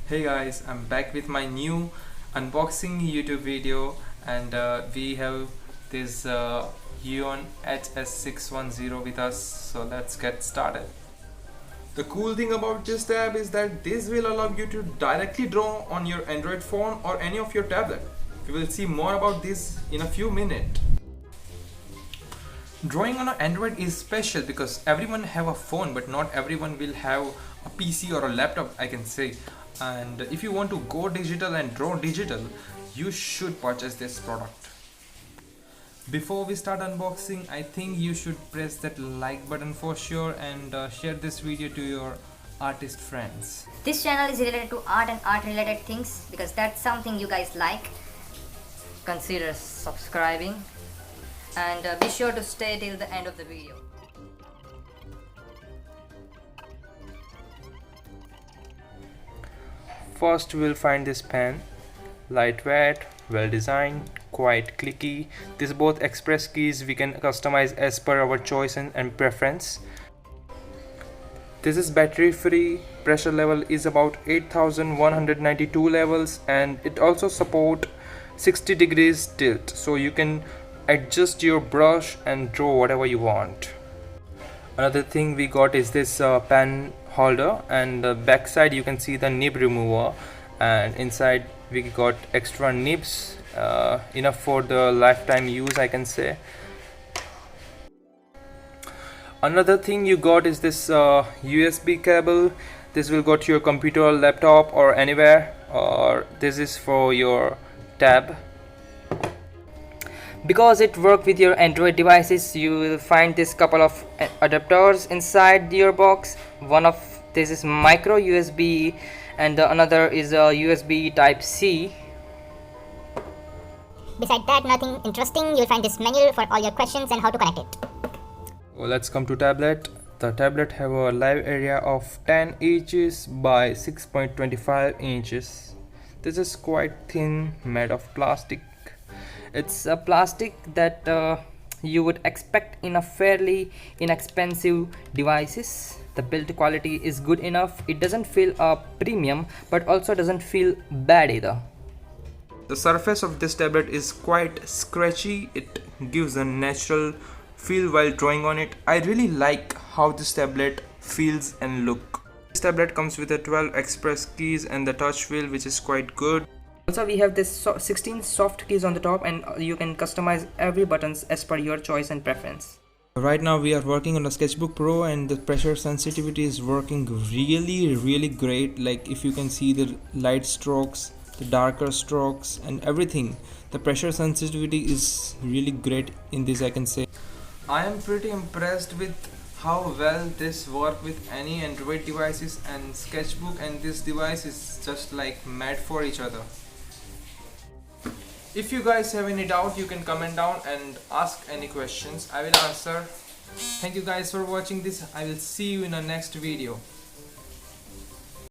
Hey guys, I'm back with my new unboxing YouTube video, and we have this HUION HS610 with us, so let's get started. The cool thing about this tab is that this will allow you to directly draw on your Android phone or any of your tablet. We will see more about this in a few minutes. Drawing on an Android is special because everyone have a phone, but not everyone will have a PC or a laptop, I can say. And if you want to go digital and draw digital, you should purchase this product. Before we start unboxing, I think you should press that like button for sure, and share this video to your artist friends. This channel is related to art and art related things because that's something you guys like. Consider subscribing and be sure to stay till the end of the video. First we'll find this pen. Lightweight, well designed, quite clicky. These both express keys we can customize as per our choice and preference. This is battery free. Pressure level is about 8192 levels, and it also support 60 degrees tilt, so you can adjust your brush and draw whatever you want. Another thing we got is this pen holder, and the back side you can see the nib remover, and inside we got extra nibs, enough for the lifetime use, I can say. Another thing you got is this USB cable. This will go to your computer or laptop or anywhere, or this is for your tab. Because it works with your Android devices, you will find this couple of adapters inside your box. One of this is micro USB and the another is a USB type C. Beside that, nothing interesting. You'll find this menu for all your questions and how to connect it. Well, let's come to tablet. The tablet have a live area of 10 inches by 6.25 inches. This is quite thin, made of plastic. It's a plastic that you would expect in a fairly inexpensive devices. The build quality is good enough. It doesn't feel premium, but also doesn't feel bad either. The surface of this tablet is quite scratchy. It gives a natural feel while drawing on it. I really like how this tablet feels and look. This tablet comes with a 12 express keys and the touch wheel, which is quite good. Also, we have this 16 soft keys on the top, and you can customize every buttons as per your choice and preference. Right now we are working on a SKETCHBOOK Pro, and the pressure sensitivity is working really great. Like if you can see the light strokes, the darker strokes and everything, the pressure sensitivity is really great in this, I can say. I am pretty impressed with how well this works with any Android devices, and SKETCHBOOK and this device is just like made for each other. If you guys have any doubt, you can comment down and ask any questions. I will answer. Thank you guys for watching this. I will see you in the next video.